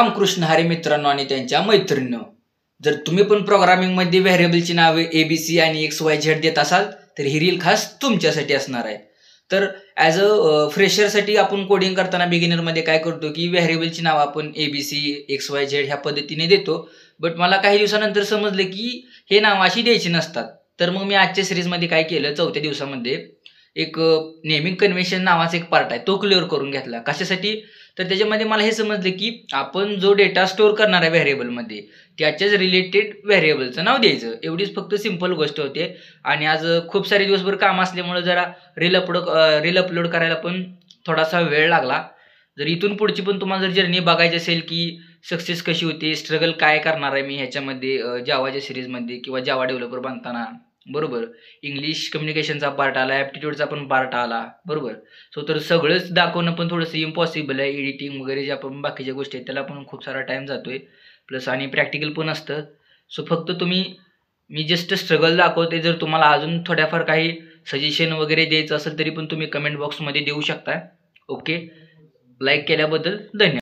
रामकृष्ण हरी मित्रांनो आणि त्यांच्या मैत्रिणींनो, जर तुम्ही पण प्रोग्रामिंगमध्ये व्हेरिएबलची नावे ABC आणि XYZ देत असाल तर ही रील खास तुमच्यासाठी असणार आहे. तर ॲज अ फ्रेशरसाठी आपण कोडिंग करताना बिगिनरमध्ये काय करतो की व्हेरिएबलची नावं आपण ABC XYZ ह्या पद्धतीने देतो. बट मला काही दिवसानंतर समजलं की हे नाव अशी द्यायची नसतात. तर मग मी आजच्या सिरीजमध्ये काय केलं, 4थ्या दिवसामध्ये एक नेमिंग कन्व्हेन्शन नावाचा एक पार्ट आहे तो क्लिअर करून घेतला. कशासाठी? तर त्याच्यामध्ये मला हे समजलं की आपण जो डेटा स्टोअर करणार आहे व्हेरिएबलमध्ये त्याच्याच रिलेटेड व्हेरिएबलचं नाव द्यायचं. एवढीच फक्त सिंपल गोष्ट होते. आणि आज खूप सारे दिवसभर काम असल्यामुळे जरा रील अपलोड करायला पण थोडासा वेळ लागला. जर इथून पुढची पण तुम्हाला जर जर्नी बघायची असेल की सक्सेस कशी होती, स्ट्रगल काय करणार आहे मी ह्याच्यामध्ये जावाच्या सिरीजमध्ये किंवा जावा डेव्हलपर बनताना, बरोबर, इंग्लिश कम्युनिकेशनचा पार्ट आला, ॲप्टिट्यूडचा पण पार्ट आला, बरोबर. सो तर सगळंच दाखवणं पण थोडंसं इम्पॉसिबल आहे. एडिटिंग वगैरे ज्या पण बाकीच्या गोष्टी आहेत त्याला पण खूप सारा टाईम जातोय, प्लस आणि प्रॅक्टिकल पण असतं. सो फक्त मी जस्ट स्ट्रगल दाखवते. जर तुम्हाला अजून थोड्याफार काही सजेशन वगैरे द्यायचं असेल तरी पण तुम्ही कमेंट बॉक्समध्ये देऊ शकता. ओके, लाईक केल्याबद्दल धन्यवाद.